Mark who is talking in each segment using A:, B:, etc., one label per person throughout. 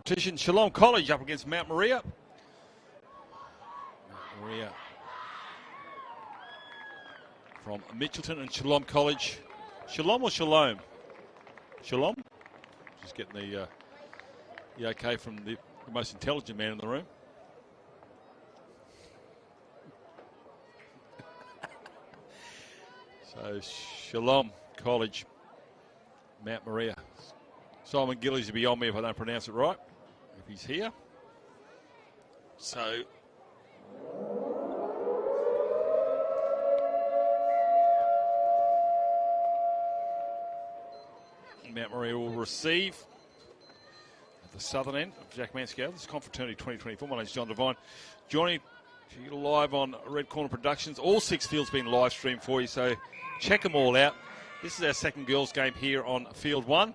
A: competition. Shalom College up against Mount Maria. Mount Maria from Mitchelton and Shalom College. Shalom or Shalom? Shalom? Just getting the okay from the most intelligent man in the room. So Shalom College, Mount Maria. Simon Gillies will be on me if I don't pronounce it right, if he's here. So Mount Maria will receive at the southern end of Jack Mansfield. This is Confraternity 2024. My name is John Devine. Joining you live on Red Corner Productions. All 6 fields being live streamed for you, so check them all out. This is our second girls game here on Field 1,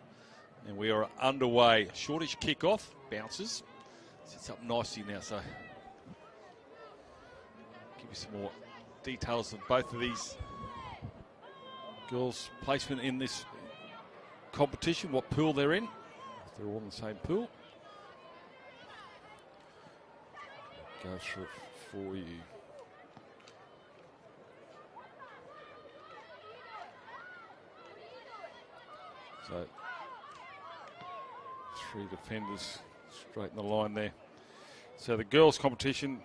A: and we are underway. Shortish kickoff, bounces. Sits up nicely now, so give you some more details of both of these girls' placement in this competition, what pool they're in. If they're all in the same pool. Go through it for you. So 3 defenders straight in the line there. So the girls' competition,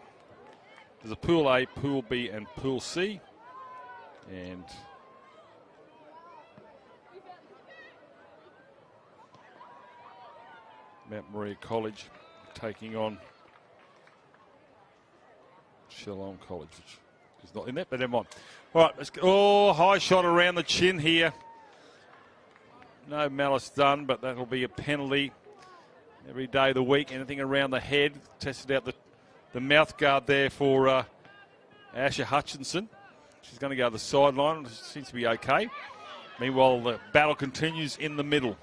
A: there's a Pool A, Pool B and Pool C. And Mount Maria College taking on Shalom College, which is not in that, but never mind. All right, let's go. Oh, high shot around the chin here. No malice done, but that'll be a penalty every day of the week. Anything around the head. Tested out the mouth guard there for Asher Hutchinson. She's going to go to the sideline. Seems to be okay. Meanwhile, the battle continues in the middle.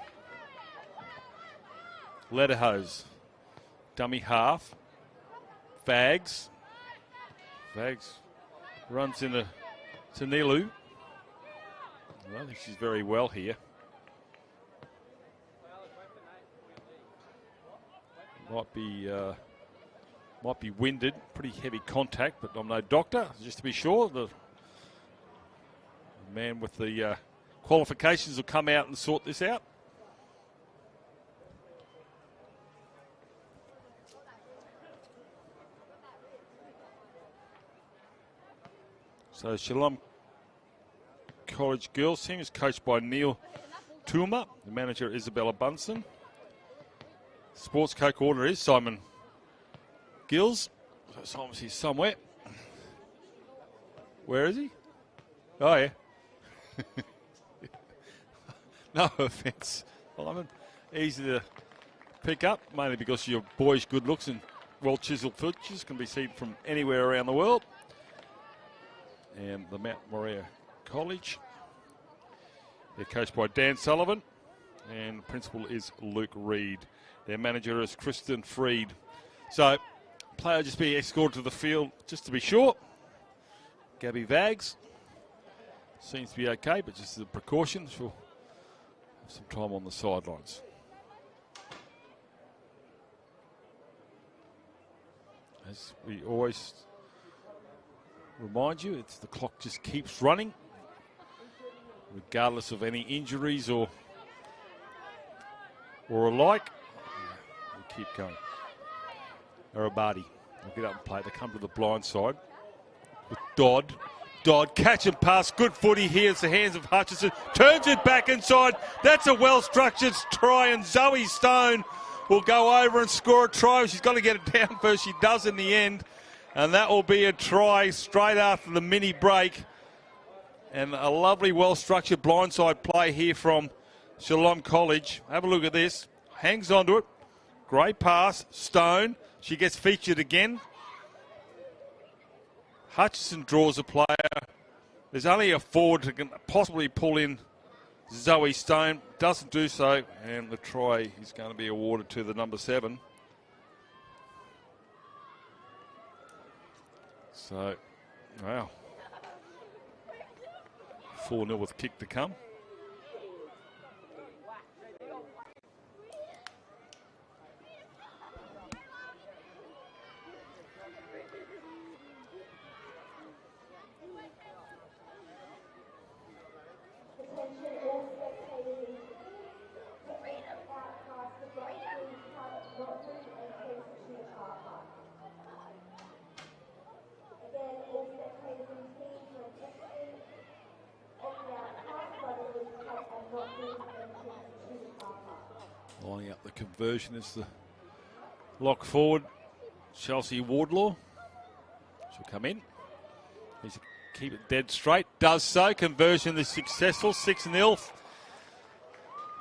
A: Letterhose. Dummy half. Vags. Vags runs into Nilu. I don't think she's very well here. Might be winded. Pretty heavy contact, but I'm no doctor. Just to be sure, the man with the qualifications will come out and sort this out. So Shalom College girls team is coached by Neil Toomer. The manager Isabella Bunsen. Sports co-coordinator is Simon Gills. So Simon's here somewhere. Where is he? Oh, yeah. No offence, Simon. Easy to pick up, mainly because of your boyish good looks and well-chiselled features can be seen from anywhere around the world. And the Mount Maria College. They're coached by Dan Sullivan, and principal is Luke Reed. Their manager is Kristen Freed. So, player just be escorted to the field just to be sure. Gabby Vags seems to be okay, but just as a precaution, she'll have some time on the sidelines. As we always remind you, it's the clock just keeps running, regardless of any injuries or alike. We keep going. Arabadi will get up and play. They come to the blind side with Dodd. Dodd, catch and pass, good footy here. It's the hands of Hutchinson, turns it back inside. That's a well-structured try, and Zoe Stone will go over and score a try. She's got to get it down first. She does in the end. And that will be a try straight after the mini break. And a lovely, well-structured blindside play here from Shalom College. Have a look at this. Hangs onto it. Great pass. Stone. She gets featured again. Hutchinson draws a player. There's only a forward who can possibly pull in Zoe Stone. Doesn't do so. And the try is going to be awarded to the number 7. So, wow. 4-0 with kick to come. lining up the conversion as the lock forward. Chelsea Wardlaw. She'll come in. He's to keep it dead straight. Does so. Conversion is successful. 6-0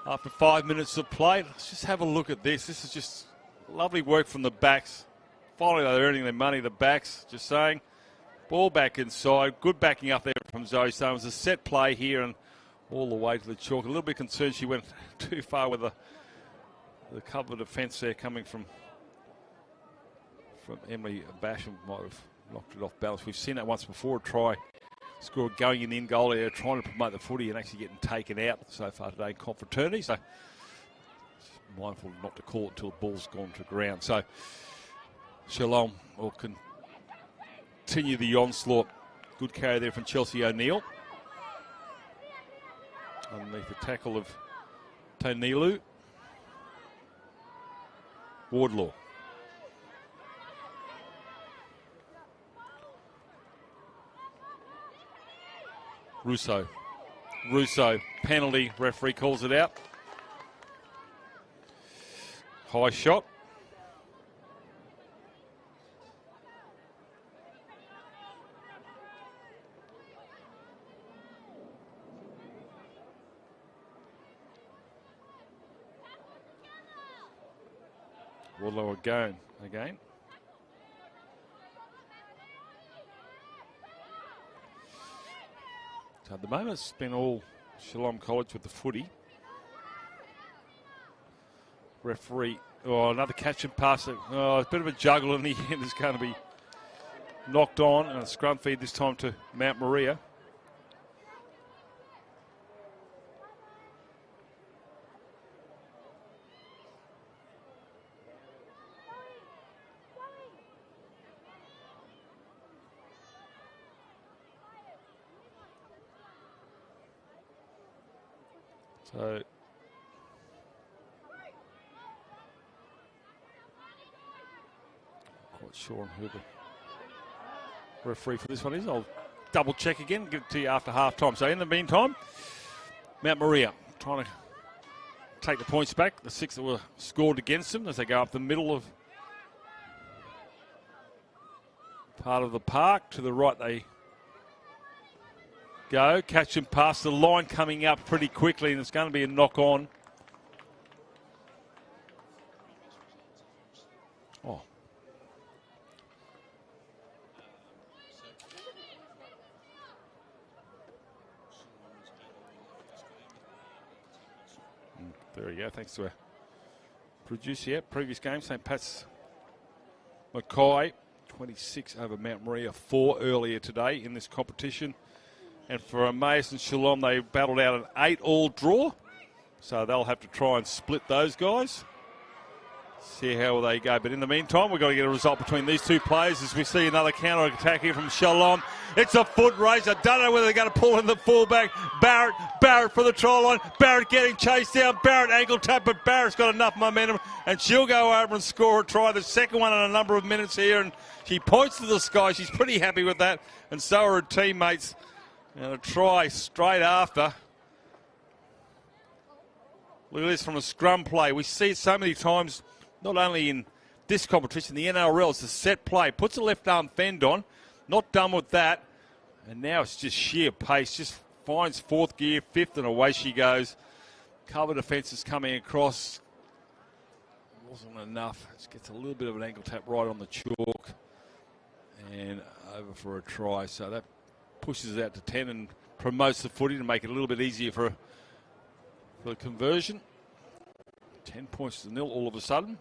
A: after 5 minutes of play. Let's just have a look at this. This is just lovely work from the backs. Finally, they're earning their money, the backs. Just saying. Ball back inside. Good backing up there from Zoe. So it was a set play here and all the way to the chalk. A little bit concerned she went too far with the cover defence there coming from Emily Basham. Might have knocked it off balance. We've seen that once before. A try scored going in the in-goal area, trying to promote the footy and actually getting taken out so far today in Confraternity. So mindful not to call it until the ball's gone to ground. So Shalom will continue the onslaught. Good carry there from Chelsea O'Neill. Underneath the tackle of Tonilu. Wardlaw. Russo, penalty, referee calls it out. High shot. Wardlaw again. So at the moment it's been all Shalom College with the footy. Referee, another catch and pass. A bit of a juggle in the end. Is going to be knocked on and a scrum feed this time to Mount Maria. So quite sure on who the referee for this one is. I'll double check again, give it to you after half time. So in the meantime, Mount Maria trying to take the points back, the 6 that were scored against them as they go up the middle of part of the park. To the right they go, catch and pass, the line coming up pretty quickly and it's going to be a knock on. Oh. There we go, thanks to our producer. Yeah, previous game, St. Pat's Mackay, 26 over Mount Maria, 4 earlier today in this competition. And for Emmaus and Shalom, they battled out an 8-all draw. So they'll have to try and split those guys. See how they go. But in the meantime, we've got to get a result between these two players as we see another counter-attack here from Shalom. It's a foot race. I don't know whether they're going to pull in the fullback. Barrett for the try line. Barrett getting chased down. Barrett ankle tap, but Barrett's got enough momentum. And she'll go over and score a try. The second one in a number of minutes here. And she points to the sky. She's pretty happy with that. And so are her teammates. And a try straight after. Look at this from a scrum play. We see it so many times, not only in this competition, the NRL, it's a set play. Puts a left arm fend on. Not done with that. And now it's just sheer pace. Just finds fourth gear, fifth, and away she goes. Cover defence is coming across. Wasn't enough. Just gets a little bit of an ankle tap right on the chalk. And over for a try. So that pushes it out to 10 and promotes the footy to make it a little bit easier for the conversion. 10 points to 0 all of a sudden.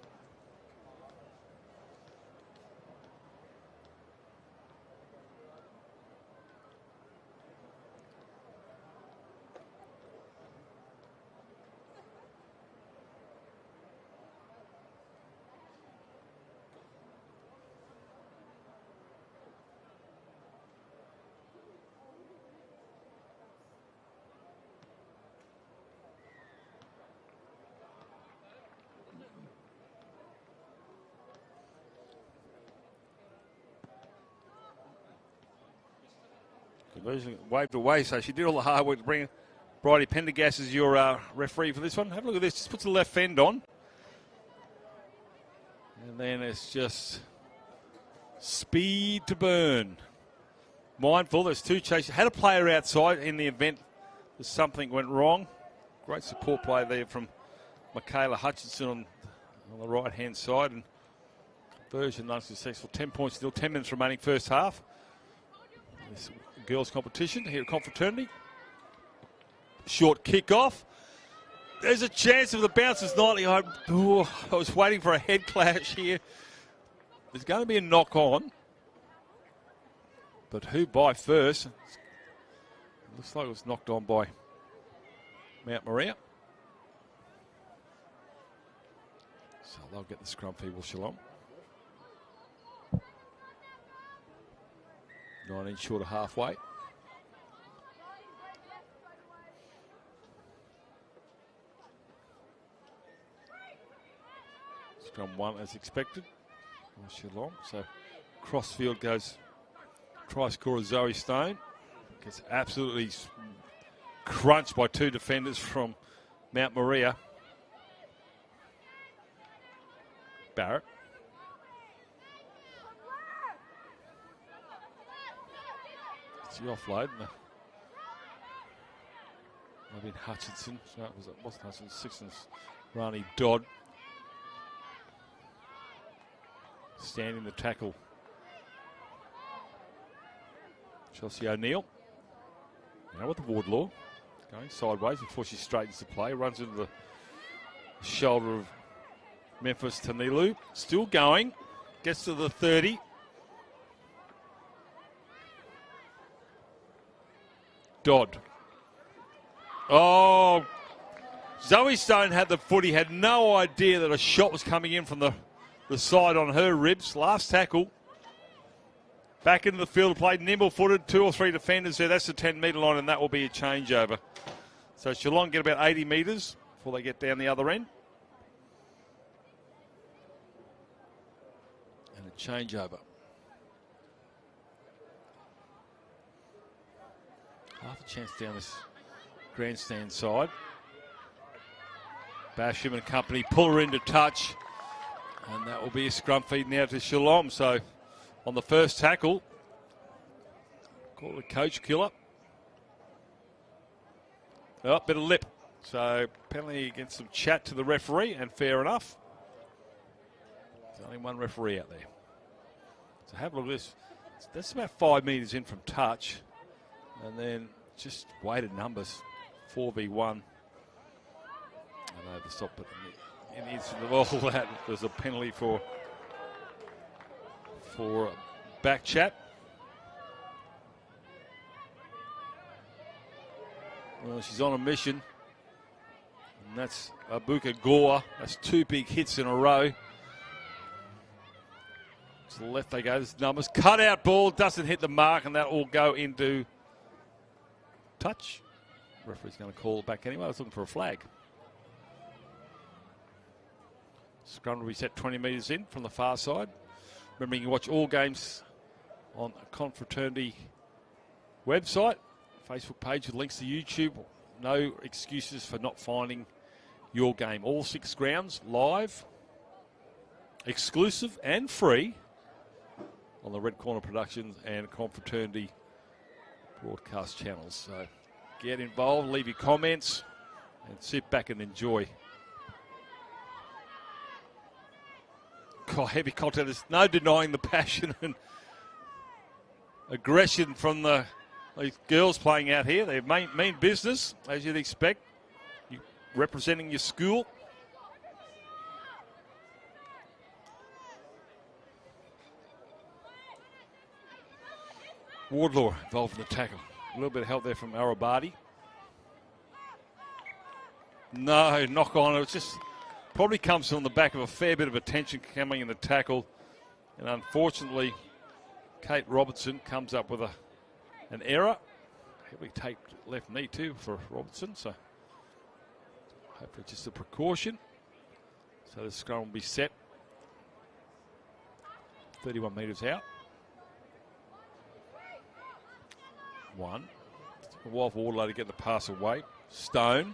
A: Conversion waved away, so she did all the hard work to bring Bridie Pendergast as your referee for this one. Have a look at this. Just puts the left fend on. And then it's just speed to burn. Mindful, there's two chases. Had a player outside in the event that something went wrong. Great support play there from Michaela Hutchinson on the right-hand side. And conversion unsuccessful. 10 points still, 10 minutes remaining first half. This girls' competition here at Confraternity. Short kick-off. There's a chance if the bounce is nightly. I was waiting for a head clash here. There's going to be a knock-on. But who by first? It looks like it was knocked on by Mount Maria. So they'll get the scrum feeble Shalom. 19 short of halfway. Scrum one as expected. Shalom. So crossfield goes try scorer Zoe Stone. Gets absolutely crunched by two defenders from Mount Maria. Barrett. It's the offload. I've been Hutchinson. No, it wasn't Hutchinson. Sixton's Rani Dodd. Standing the tackle. Chelsea O'Neill. Now with the Wardlaw. Going sideways before she straightens the play. Runs into the shoulder of Memphis Tanilu. Still going. Gets to the 30. Dodd. Oh. Zoe Stone had the footy. Had no idea that a shot was coming in from the side on her ribs. Last tackle. Back into the field, played nimble-footed, 2 or 3 defenders there. That's the 10-metre line, and that will be a changeover. So Geelong get about 80 metres before they get down the other end. And a changeover. Half a chance down this grandstand side. Basham and company pull her into touch. And that will be a scrum feed now to Shalom. So on the first tackle, call it a coach killer. Oh, bit of lip. So penalty against some chat to the referee, and fair enough. There's only one referee out there. So have a look at this. That's about 5 metres in from touch. And then just weighted numbers, 4v1. I know the stop, but in the instant of all that, there's a penalty for back chat. Well, she's on a mission. And that's Abuka Gore. That's 2 big hits in a row. To the left they go. There's numbers. Cut out ball. Doesn't hit the mark, and that will go into touch. Referee's going to call it back anyway. I was looking for a flag. Scrum will be set 20 metres in from the far side. Remember, you can watch all games on the Confraternity website, Facebook page with links to YouTube. No excuses for not finding your game. All 6 grounds live, exclusive and free on the Red Corner Productions and Confraternity broadcast channels. So get involved, leave your comments, and sit back and enjoy. God, heavy contact. There's no denying the passion and aggression from these girls playing out here. They mean business, as you'd expect. You representing your school. Wardlaw involved in the tackle. A little bit of help there from Arabati. No, knock on. It was just probably comes on the back of a fair bit of attention coming in the tackle. And unfortunately, Kate Robertson comes up with an error. Heavily taped left knee too for Robertson. So hopefully just a precaution. So the scrum will be set. 31 metres out. 1. A while for Wardlow to get the pass away. Stone.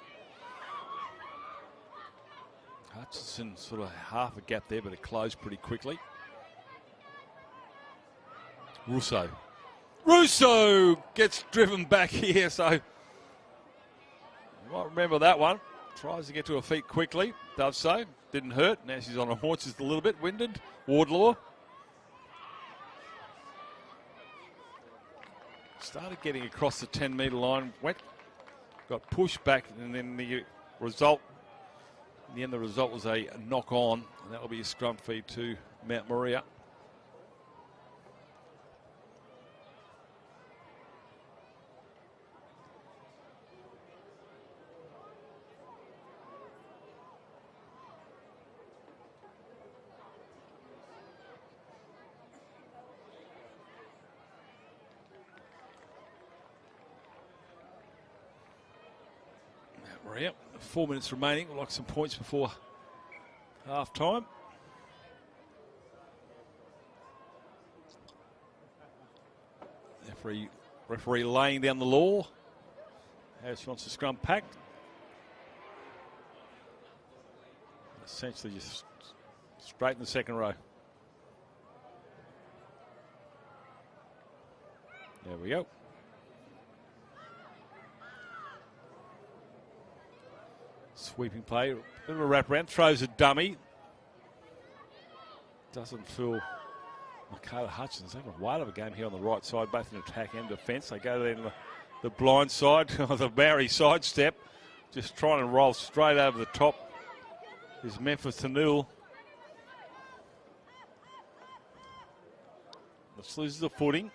A: Hutchinson sort of half a gap there, but it closed pretty quickly. Russo gets driven back here, so you might remember that one. Tries to get to her feet quickly, does so. Didn't hurt. Now she's on her haunches a little bit, winded. Wardlaw. Started getting across the 10-metre line, got pushed back, and then the result, in the end, the result was a knock on, and that will be a scrum feed to Mount Maria. Maria, 4 minutes remaining. We'd like some points before half time. Referee laying down the law. Harris wants the scrum packed. Essentially just straight in the second row. There we go. Sweeping play, bit of a wraparound, throws a dummy. Doesn't fool Michaela Hutchins. Having a whale of a game here on the right side, both in attack and defence. They go there in the blind side, the Maori sidestep, just trying to roll straight over the top is Memphis Tanul. This loses the footing.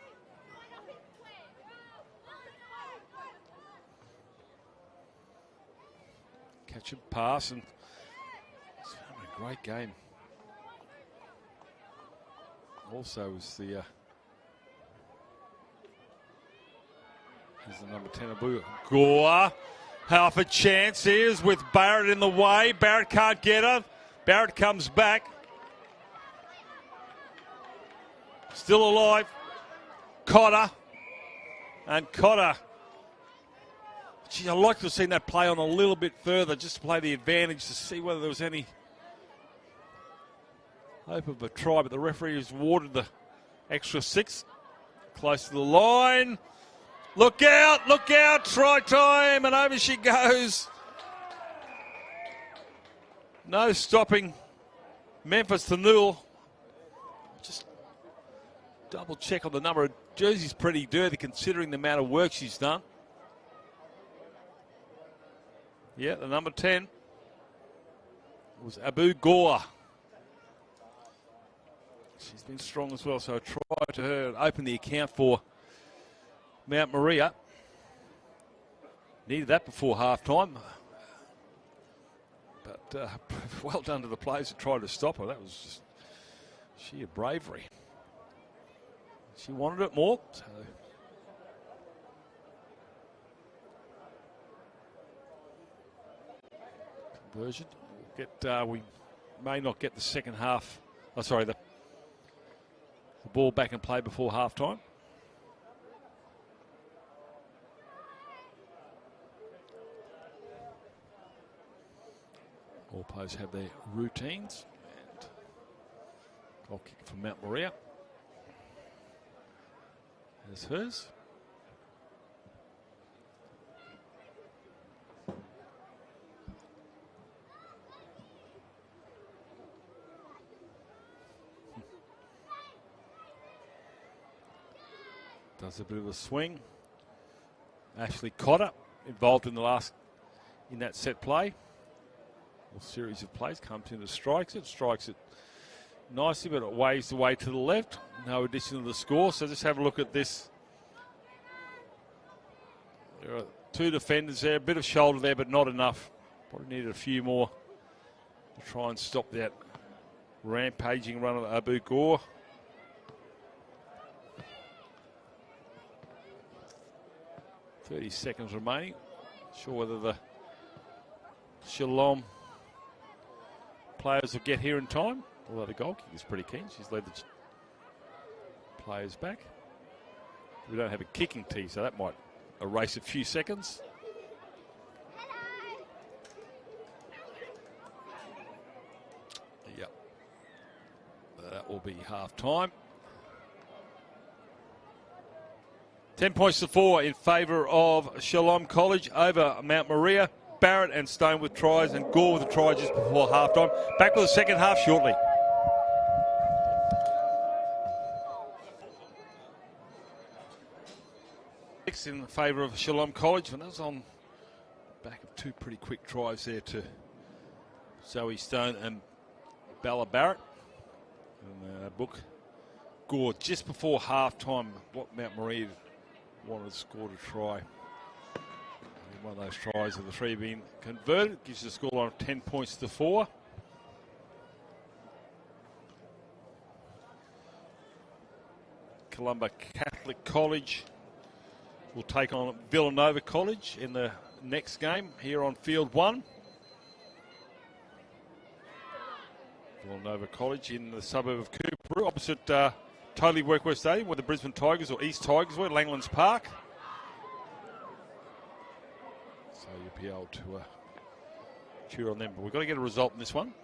A: Catch and pass, and it's having a great game. Also is the number 10 Abu Gore. Half a chance is with Barrett in the way. Barrett can't get her. Barrett comes back. Still alive. Cotter. And Cotter. Gee, I'd like to have seen that play on a little bit further, just to play the advantage to see whether there was any hope of a try, but the referee has awarded the extra 6. Close to the line. Look out, try time, and over she goes. No stopping Memphis Tanul. Just double check on the number of jerseys, pretty dirty considering the amount of work she's done. Yeah, the number 10 was Abu Gore. She's been strong as well, so I tried to her open the account for Mount Maria. Needed that before half-time. But well done to the players who tried to stop her. That was just sheer bravery. She wanted it more, so... Conversion. We may not get the second half. Oh, sorry, the ball back in play before half time. All players have their routines. And goal kick from Mount Maria. There's hers. Does a bit of a swing. Ashley Cotter involved in that set play. A series of plays, comes in and strikes it nicely, but it waves the way to the left. No addition to the score, so just have a look at this. There are 2 defenders there, a bit of shoulder there, but not enough. Probably needed a few more to try and stop that rampaging run of Abu Gore. 30 seconds remaining. Not sure whether the Shalom players will get here in time. Although the goal kick is pretty keen. She's led the players back. We don't have a kicking tee, so that might erase a few seconds. that will be half time. 10 points to 4 in favour of Shalom College over Mount Maria. Barrett and Stone with tries and Gore with a try just before half time. Back with the second half shortly. In favour of Shalom College, and that was on back of two pretty quick tries there to Zoe Stone and Bella Barrett. And book Gore just before half time. What Mount Maria wanted to score to try. And one of those tries of the three being converted gives the scoreline of 10 points to 4. Columba Catholic College will take on Villanova College in the next game here on field 1. Villanova College in the suburb of Coorparoo, opposite Totally Workwear Stadium, where the Brisbane Tigers or East Tigers were, Langlands Park. So you'll be able to cheer on them. But we've got to get a result in this one.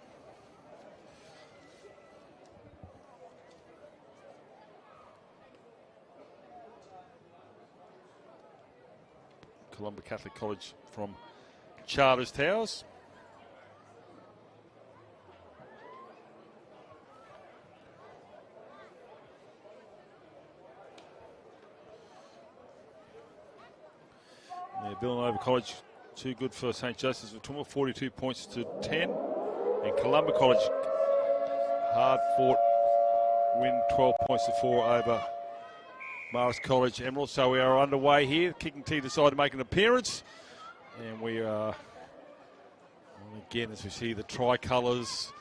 A: Columba Catholic College from Charters Towers. Yeah, Villanova College too good for St. Joseph's Vituma, 42 points to 10. And Columba College, hard fought win, 12 points to 4 over Marist College Emerald. So we are underway here. Kicking tee decided to make an appearance. And we are, again, as we see the tricolours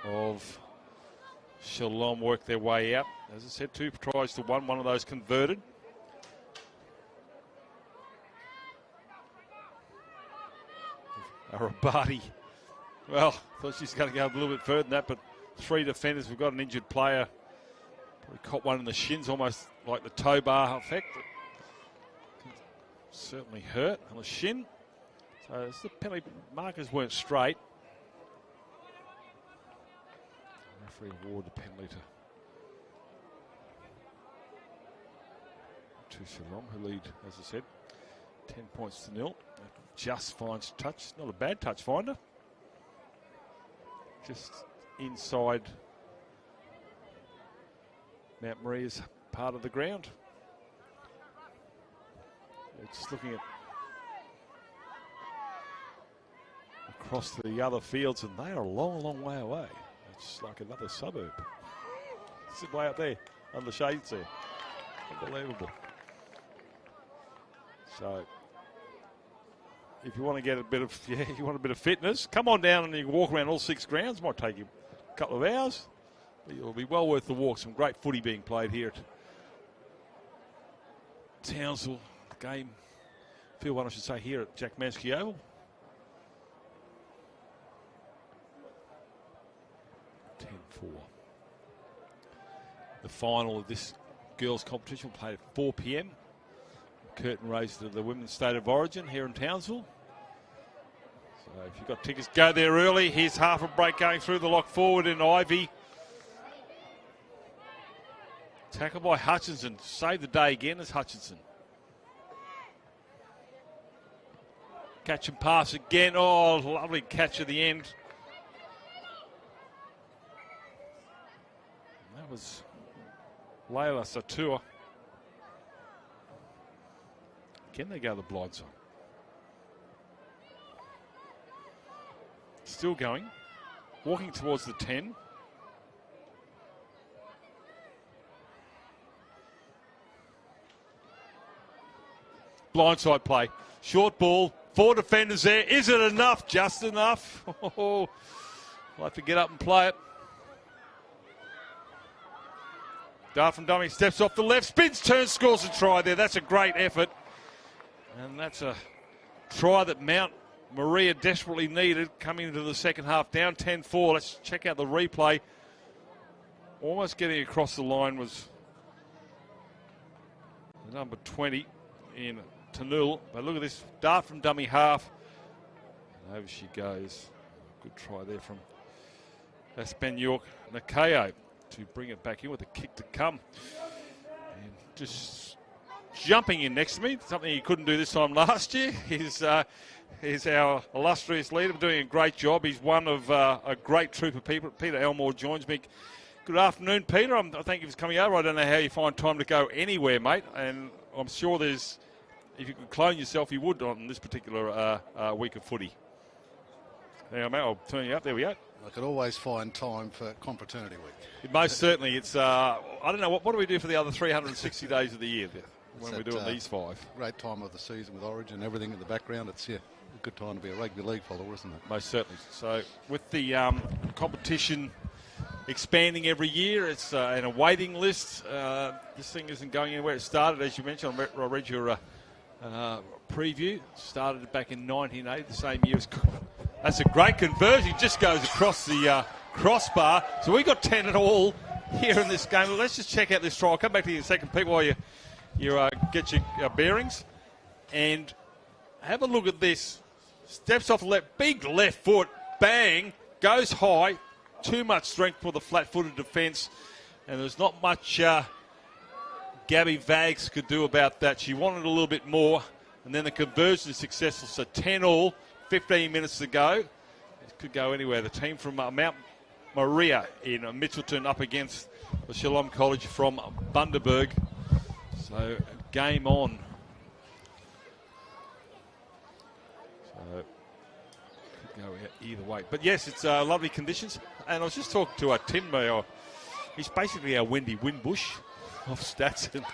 A: of Shalom work their way out. As I said, 2 tries to 1, one of those converted. Arabati, well, thought she's going to go a little bit further than that, but 3 defenders. We've got an injured player. Probably caught one in the shins, almost like the toe bar effect. Certainly hurt on the shin. So the penalty markers weren't straight. The referee awarded the penalty to Shalom, who lead, as I said, 10 points to 0. Just finds touch. Not a bad touch finder. Just inside Mount Maria's part of the ground. Just looking at across the other fields, and they are a long, long way away. It's like another suburb. It's way up there, under the shades there. Unbelievable. So, if you want to get a bit of, you want a bit of fitness, come on down and you can walk around all 6 grounds. Might take you a couple of hours, but it'll be well worth the walk. Some great footy being played here at Townsville. Game, field 1, I should say, here at Jack Mansky Oval. 10-4. The final of this girls' competition will play at 4 p.m. Curtain raised to the Women's State of Origin here in Townsville. So if you've got tickets, go there early. Here's half a break going through the lock forward in Ivy. Tackle by Hutchinson. Save the day again as Hutchinson. Catch and pass again. Oh, lovely catch at the end. And that was Layla Satua. Can they go the blind side? Still going. Walking towards the 10. Blindside play. Short ball. 4 defenders there. Is it enough? Just enough. I'll have to get up and play it. Dart from dummy steps off the left. Spins, turns, scores a try there. That's a great effort. And that's a try that Mount Maria desperately needed coming into the second half. Down 10-4. Let's check out the replay. Almost getting across the line was the number 20 in Tanul, but look at this dart from dummy half. And over she goes. Good try there from Aspen York Nakayo. to bring it back in with a kick to come. And just jumping in next to me, something he couldn't do this time last year, is our illustrious leader, doing a great job. He's one of a great troop of people. Peter Elmore joins me. Good afternoon, Peter. I thank you for coming over. I don't know how you find time to go anywhere, mate, and I'm sure there's, if you could clone yourself, you would on this particular week of footy. There, mate, I'll turn you up. There we go.
B: I could always find time for Confraternity Week.
A: Most certainly. It's I don't know, what do we do for the other 360 days of the year when we're doing these 5?
B: Great time of the season with Origin and everything in the background. It's a good time to be a rugby league follower, isn't it?
A: Most certainly. So with the competition expanding every year, it's in a waiting list. This thing isn't going anywhere. It started, as you mentioned, I read your preview. Started back in 1980, the same year as. That's a great conversion. Just goes across the crossbar. So we got 10 at all here in this game. Well, let's just check out this try. I'll come back to you in a second, Pete, while you get your bearings. And have a look at this. Steps off the left, big left foot, bang, goes high. Too much strength for the flat-footed defence. And there's not much Gabby Vags could do about that. She wanted a little bit more. And then the conversion is successful. So 10 all. 15 minutes to go. It could go anywhere. The team from Mount Maria in Mitchelton up against the Shalom College from Bundaberg. So game on. So could go either way. But yes, it's lovely conditions. And I was just talking to Tim. He's basically our Wendy Winbush of stats and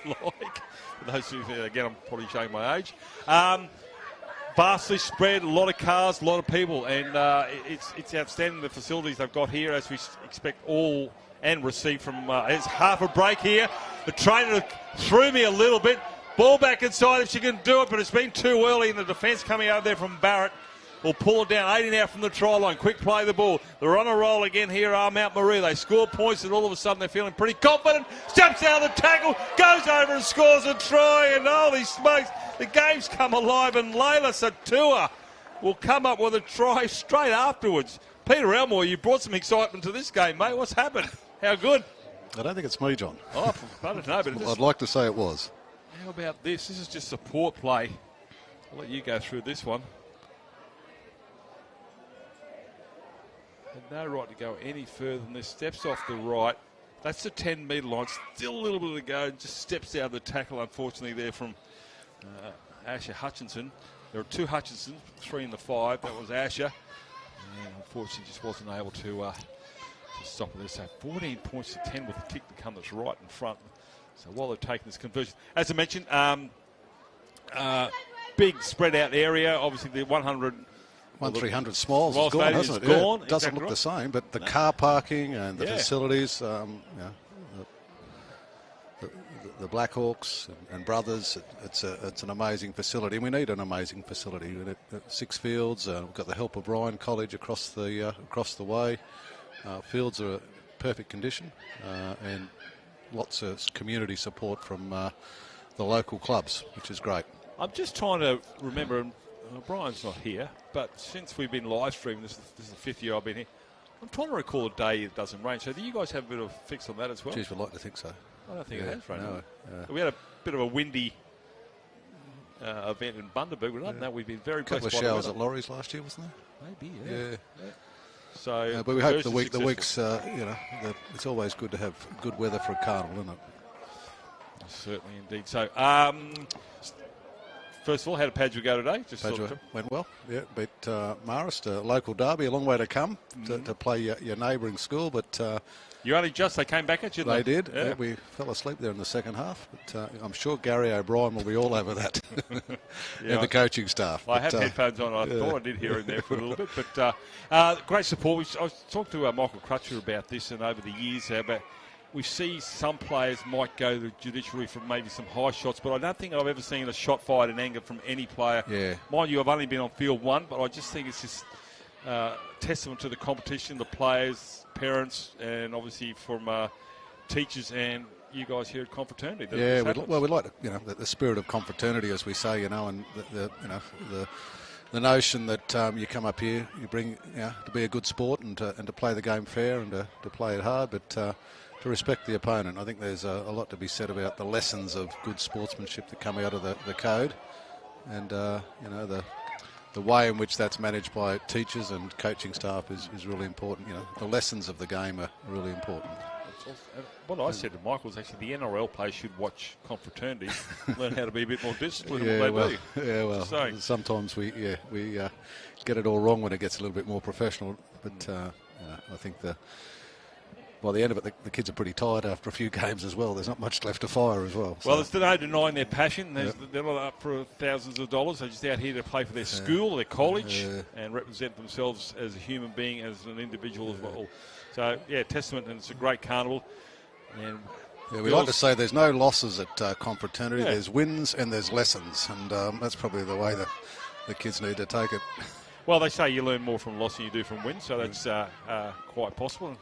A: like. For those who, again, I'm probably showing my age. Vastly spread, a lot of cars, a lot of people, and it's outstanding, the facilities they've got here, as we expect all and receive from. There's half a break here. The trainer threw me a little bit. Ball back inside if she can do it, but it's been too early, and the defence coming over there from Barrett will pull it down. 80 now from the try line. Quick play the ball. They're on a roll again here, Mount Maria. They score points, and all of a sudden they're feeling pretty confident. Steps out of the tackle, goes over and scores a try, and holy smokes, the game's come alive, and Layla Satua will come up with a try straight afterwards. Peter Elmore, you brought some excitement to this game, mate. What's happened? How good?
B: I don't think it's me, John.
A: Oh, I don't know, but
B: I'd like to say it was.
A: How about this? This is just support play. I'll let you go through this one. Had no right to go any further than this. Steps off the right. That's the 10-metre line. Still a little bit to go. Just steps out of the tackle, unfortunately, there from Asher Hutchinson. There were 2 Hutchinsons, 3 in the 5. That was Asher. And unfortunately, just wasn't able to stop it there. So 14 points to 10 with a kick to come that's right in front. So while they're taking this conversion, as I mentioned, big spread out area. Obviously, the
B: 300 Smiles is gone, hasn't it?
A: Gone.
B: Yeah, it doesn't look the same, but the car parking and the facilities, the Blackhawks and Brothers, it's an amazing facility, and we need an amazing facility. We've got 6 fields. We've got the help of Ryan College across the way. Fields are in perfect condition, and lots of community support from the local clubs, which is great.
A: I'm just trying to remember. Brian's not here, but since we've been live streaming, this is the 5th year I've been here, I'm trying to recall a day it doesn't rain. So do you guys have a bit of a fix on that as well?
B: Geez, we'd like to think so.
A: I don't think it has rained.
B: No,
A: we had a bit of a windy event in Bundaberg, but other than that, we've been very blessed.
B: A couple of showers at Laurie's last year, wasn't
A: there? Maybe,
B: yeah.
A: So,
B: but we hope the weeks, it's always good to have good weather for a carnival, isn't it?
A: Certainly, indeed. So, first of all, how did Padua go today?
B: Padua went well. Yeah, beat Marist, a local derby, a long way to come to play your neighbouring school, but
A: you only they came back at you.
B: They did. Yeah. We fell asleep there in the second half, but I'm sure Gary O'Brien will be all over that, and the coaching staff.
A: I had headphones on. I thought I did hear him there for a little bit, but great support. I was talking to Michael Crutcher about this, and over the years, about we see some players might go to the judiciary for maybe some high shots, but I don't think I've ever seen a shot fired in anger from any player.
B: Yeah.
A: Mind you, I've only been on field 1, but I just think it's just testament to the competition, the players, parents, and obviously from teachers and you guys here at Confraternity.
B: Yeah, we'd like to, the spirit of confraternity, as we say, and the the notion that you come up here, you bring to be a good sport and to play the game fair and to play it hard, but to respect the opponent. I think there's a lot to be said about the lessons of good sportsmanship that come out of the code, and the way in which that's managed by teachers and coaching staff is really important. The lessons of the game are really important.
A: What I said to Michael was actually the NRL players should watch Confraternity, learn how to be a bit more disciplined in what they do.
B: Yeah, well, sometimes we get it all wrong when it gets a little bit more professional. But I think by the end of it, the kids are pretty tired after a few games as well. There's not much left to fire as well.
A: Well, there's no denying their passion. They're not up for thousands of dollars. They're just out here to play for their school, their college, and represent themselves as a human being, as an individual as well. So, testament, and it's a great carnival. And
B: we like to say there's no losses at Confraternity. There's wins and there's lessons, and that's probably the way that the kids need to take it.
A: Well, they say you learn more from loss than you do from wins, so that's quite possible.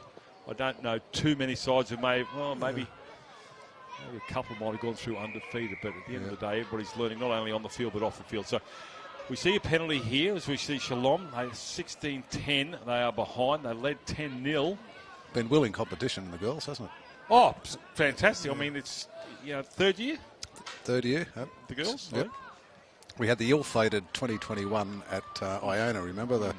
A: I don't know too many sides that maybe a couple might have gone through undefeated, but at the end of the day, everybody's learning not only on the field but off the field. So we see a penalty here as we see Shalom. They 16-10. They are behind. They led 10-0.
B: Been willing competition in the girls, hasn't it?
A: Oh, fantastic. I mean, it's third year?
B: Third year, yep.
A: The girls?
B: Yep. We had the ill-fated 2021 at Iona, remember?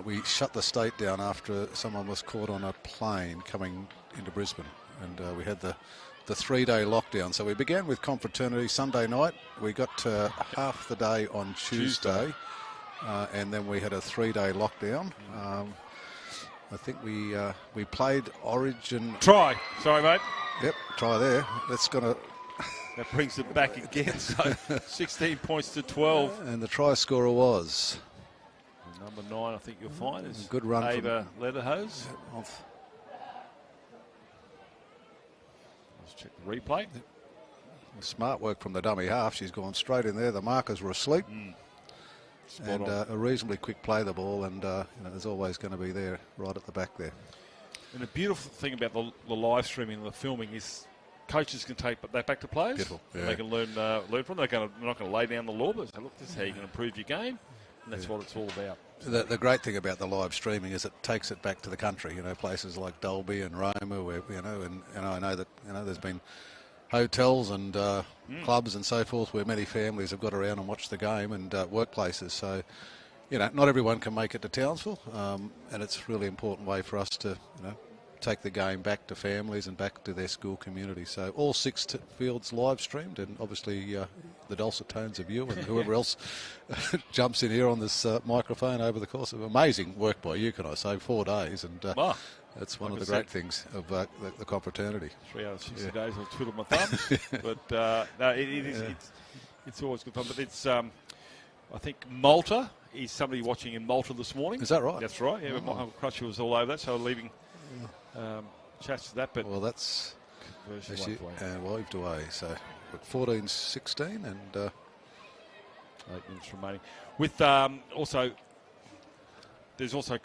B: We shut the state down after someone was caught on a plane coming into Brisbane, and we had the 3-day lockdown. So we began with Confraternity Sunday night. We got half the day on Tuesday. And then we had a 3-day lockdown. I think we played Origin.
A: Try. Sorry, mate.
B: Yep, try there. That's going to...
A: That brings it back again. So 16 points to 12.
B: And the try scorer was...
A: Number 9, I think you'll find, is
B: good run
A: Ava Lederhose. Let's check the replay.
B: Smart work from the dummy half. She's gone straight in there. The markers were asleep. And a reasonably quick play the ball, and there's always going to be there right at the back there.
A: And the beautiful thing about the live streaming and the filming is coaches can take that back to players.
B: Beautiful, yeah.
A: They can learn from it. They're not going to lay down the law, but say, look, this is how you can improve your game, and that's what it's all about.
B: The great thing about the live streaming is it takes it back to the country. Places like Dalby and Roma, where and I know that there's been hotels and clubs and so forth where many families have got around and watched the game, and workplaces. So, not everyone can make it to Townsville, and it's a really important way for us to, take the game back to families and back to their school community. So all 6 fields live streamed, and obviously the dulcet tones of you and whoever else jumps in here on this microphone over the course of amazing work by you, can I say, 4 days, and that's one of the great things of the Confraternity.
A: 360 days I'll twiddle my thumbs, but no, it's always good fun. But it's I think Malta is somebody watching in Malta this morning.
B: Is that right?
A: That's right. Yeah, Michael Crutcher was all over that, so leaving chats to that. But
B: well, that's actually waved away. So 14-16 and
A: 8 minutes remaining. With there's also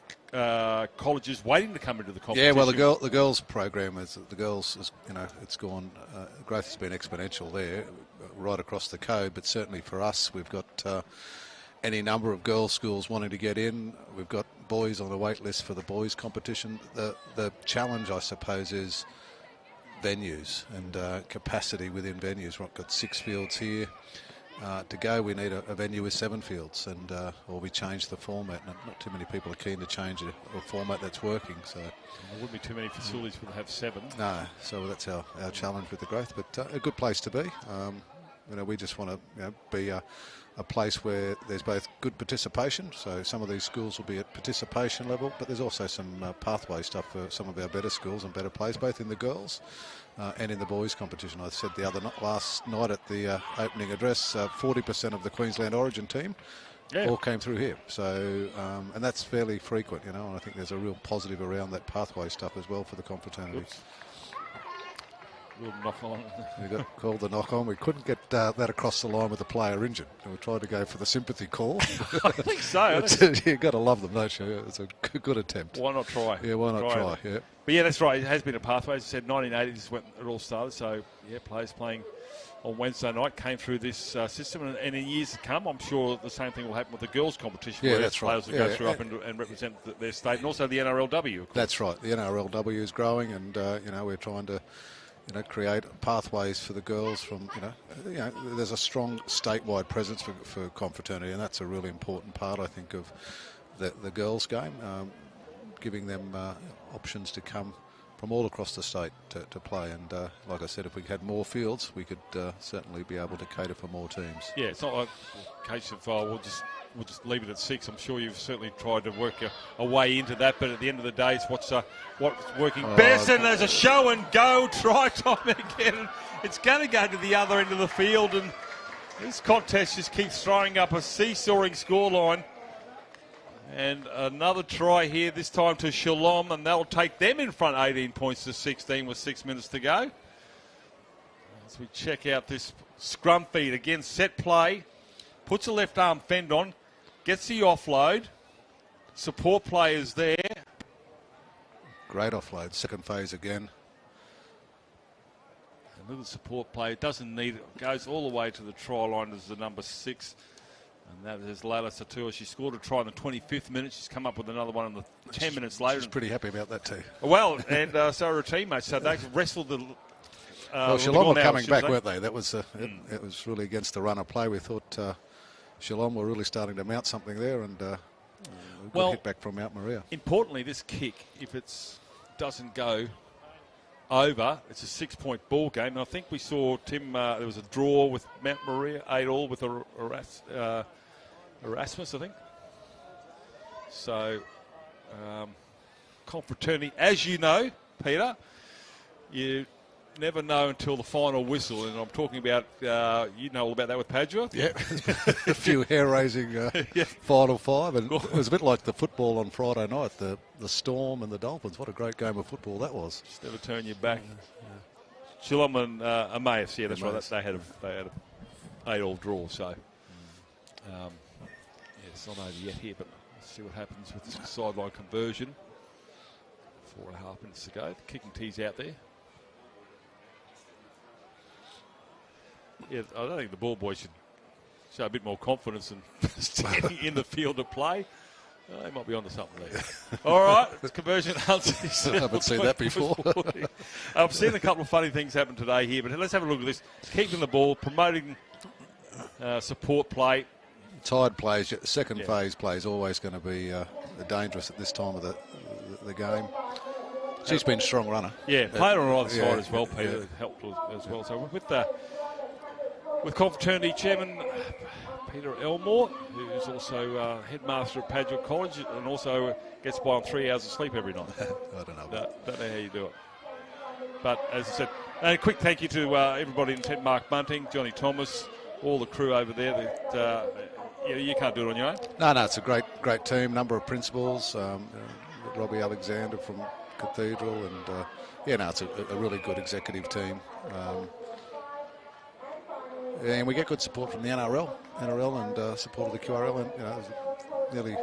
A: colleges waiting to come into the competition.
B: Yeah, well, the girls program is it's gone. Growth has been exponential there, right across the code. But certainly for us, we've got any number of girls' schools wanting to get in. We've got boys on the wait list for the boys' competition. The challenge, I suppose, is venues and capacity within venues. We've got 6 fields here. To go, we need a venue with 7 fields, and or we change the format. Not too many people are keen to change a format that's working. So
A: there wouldn't be too many facilities that have 7.
B: No, so that's our challenge with the growth. But a good place to be. We just want to be a place where there's both good participation. So some of these schools will be at participation level, but there's also some pathway stuff for some of our better schools and better plays, both in the girls and in the boys' competition. I said last night at the opening address, 40% of the Queensland Origin team all came through here. So, and that's fairly frequent, and I think there's a real positive around that pathway stuff as well for the Confraternity.
A: little knock on.
B: We got called the knock on. We couldn't get that across the line with the player injured. We tried to go for the sympathy call.
A: I think so.
B: You've got to love them, don't you? It's a good attempt.
A: Why not try?
B: Yeah, why not try? Yeah.
A: But yeah, that's right. It has been a pathway. As I said, 1980 is when it all started. So yeah, players playing on Wednesday night came through this system, and in years to come, I'm sure the same thing will happen with the girls' competition.
B: Yeah,
A: where
B: that's
A: players
B: right.
A: will go through up and represent their state, and also the NRLW.
B: That's right. The NRLW is growing, and we're trying to create pathways for the girls from there's a strong statewide presence for confraternity, and that's a really important part, I think, of the girls' game, giving them options to come from all across the state to play. And like I said, if we had more fields, we could certainly be able to cater for more teams.
A: Yeah, it's not like a case of we'll just leave it at 6. I'm sure you've certainly tried to work a way into that, but at the end of the day, it's what's working best. And there's a show and go try time again. It's going to go to the other end of the field, and this contest just keeps throwing up a seesawing scoreline. And another try here, this time to Shalom, and that'll take them in front 18 points to 16 with 6 minutes to go. As we check out this scrum feed, again, set play, puts a left arm fend on, gets the offload, support players there.
B: Great offload, second phase again.
A: A little support play, doesn't need it, goes all the way to the try line as the number 6. And that is Layla Satua. She scored a try in the 25th minute. She's come up with another one in the 10 minutes later.
B: She's pretty happy about that too.
A: Well, and so are her teammates. So they wrestled the...
B: well, Shalom were coming back, weren't they? That was it was really against the run of play. We thought Shalom were really starting to mount something there, and good hit back from Mount Maria.
A: Importantly, this kick, if it doesn't go over, it's a 6-point ball game. And I think we saw, Tim, there was a draw with Mount Maria, 8-all with Erasmus, I think. So, confraternity, as you know, Peter, you never know until the final whistle, and I'm talking about, you know all about that with Padua.
B: Yeah, a few hair-raising final five, and it was a bit like the football on Friday night, the Storm and the Dolphins. What a great game of football that was.
A: Just never turn your back. Yeah. Shalom and Emmaus, yeah, that's right. They had a 8-all draw, so it's not over yet here, but let's see what happens with this sideline conversion. 4.5 minutes to go. The kicking tee's out there. Yeah, I don't think the ball boys should show a bit more confidence in standing in the field to play. They might be onto something there. All right, it's conversion answers.
B: I haven't seen that before.
A: I've seen a couple of funny things happen today here, but let's have a look at this. Keeping the ball, promoting support play.
B: Tied plays, second phase play is always going to be dangerous at this time of the game. She's been a strong runner.
A: Yeah, played on either side as well, Peter. Helped as well. So with confraternity chairman Peter Elmore, who's also headmaster at Padua College, and also gets by on 3 hours of sleep every night.
B: I don't know.
A: Don't know how you do it. But as I said, a quick thank you to everybody in tent, Mark Bunting, Johnny Thomas, all the crew over there. That you can't do it on your own.
B: No, it's a great team. Number of principals. Robbie Alexander from Cathedral, and it's a really good executive team. And we get good support from the NRL and support of the QRL, and there's nearly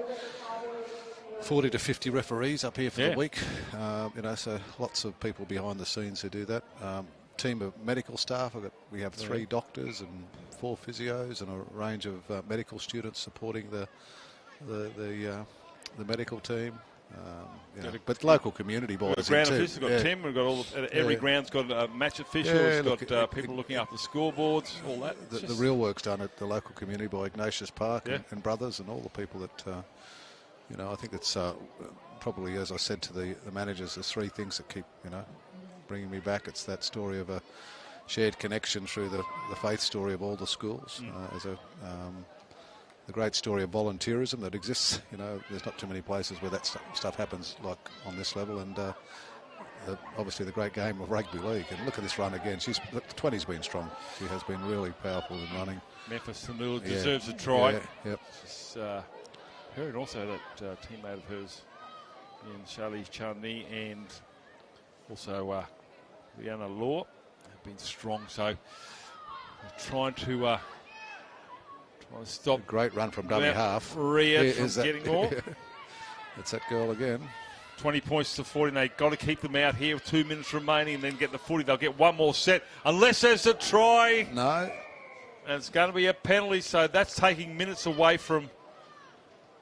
B: 40 to 50 referees up here for the week. So lots of people behind the scenes who do that. Team of medical staff. We have 3 doctors and 4 physios and a range of medical students supporting the medical team. But local community boys.
A: Ground officials, we've got Tim, we've got every ground's got match officials, got people looking after the scoreboards, all that.
B: The real work's done at the local community by Ignatius Park and Brothers and all the people that, I think it's probably, as I said to the managers, there's 3 things that keep, bringing me back. It's that story of a shared connection through the faith story of all the schools. The great story of volunteerism that exists. There's not too many places where that stuff happens like on this level, and obviously the great game of rugby league. And look at this run again. The 20's been strong. She has been really powerful in running.
A: Memphis Sanula deserves a try.
B: Yep.
A: Her and also that teammate of hers in Charlie Charney, and also Rihanna Law. They've been strong, so trying to stop.
B: Great run from dummy half.
A: Maria from getting more.
B: It's that girl again.
A: 20 points to 14. They've got to keep them out here with 2 minutes remaining and then get the footy. They'll get one more set unless there's a try.
B: No.
A: And it's going to be a penalty, so that's taking minutes away from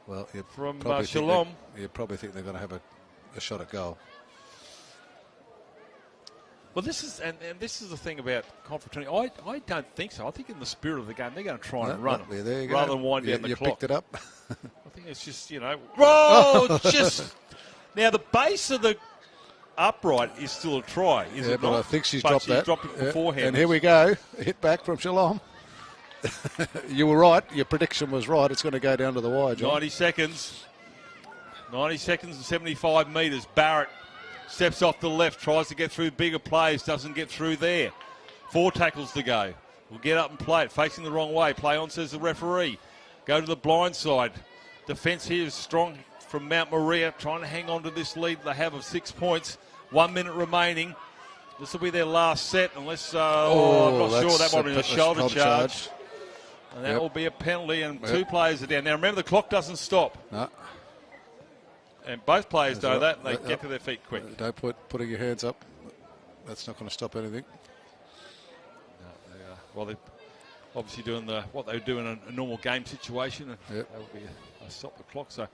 A: Shalom.
B: You probably think they're going to have a shot at goal.
A: Well, this is the thing about Confraternity. I don't think so. I think in the spirit of the game, they're going to try and run them
B: there you
A: rather
B: go.
A: than wind down the
B: you
A: clock.
B: Picked it up.
A: I think it's just, just... Now, the base of the upright is still a try, is it
B: but
A: not?
B: I think she's
A: but
B: dropped that.
A: Dropped it beforehand.
B: And here we go. Hit back from Shalom. You were right. Your prediction was right. It's going to go down to the wire, John.
A: 90 seconds. 90 seconds and 75 metres. Barrett steps off the left, tries to get through bigger players, doesn't get through there. 4 tackles to go. We'll get up and play it, facing the wrong way. Play on, says the referee. Go to the blind side. Defence here is strong from Mount Maria, trying to hang on to this lead they have of 6 points. 1 minute remaining. This will be their last set, unless I'm not sure. That might be a shoulder charge. And that will be a penalty, and 2 players are down. Now, remember, the clock doesn't stop.
B: No.
A: And both players know that. They get to their feet quick.
B: Don't putting your hands up. That's not going to stop anything.
A: No, they are. Well, they're obviously doing what they would do in a normal game situation. And that will be a stop the clock. So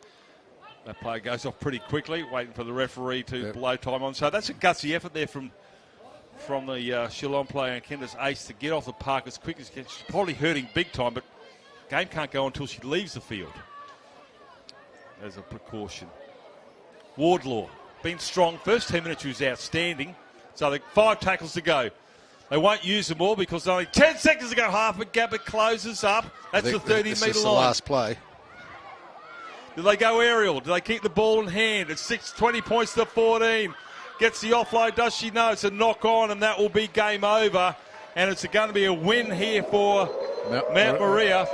A: that player goes off pretty quickly, waiting for the referee to blow time on. So that's a gutsy effort there from the Shalom player and Candace Ace to get off the park as quick as she can. She's probably hurting big time, but game can't go until she leaves the field as a precaution. Wardlaw, been strong. First 10 minutes she was outstanding. So 5 tackles to go. They won't use them all because only 10 seconds to go. Half a gap, it closes up. That's the 30-metre line.
B: This is the last play.
A: Do they go aerial? Do they keep the ball in hand? It's 20 points to 14. Gets the offload. Does she know? It's a knock on, and that will be game over. And it's going to be a win here for Mount Maria.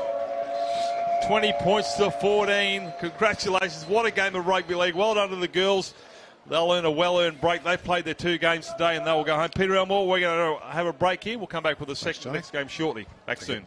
A: 20 points to 14. Congratulations. What a game of rugby league. Well done to the girls. They'll earn a well-earned break. They've played their 2 games today, and they will go home. Peter Elmore, we're going to have a break here. We'll come back with the next game shortly. Back soon.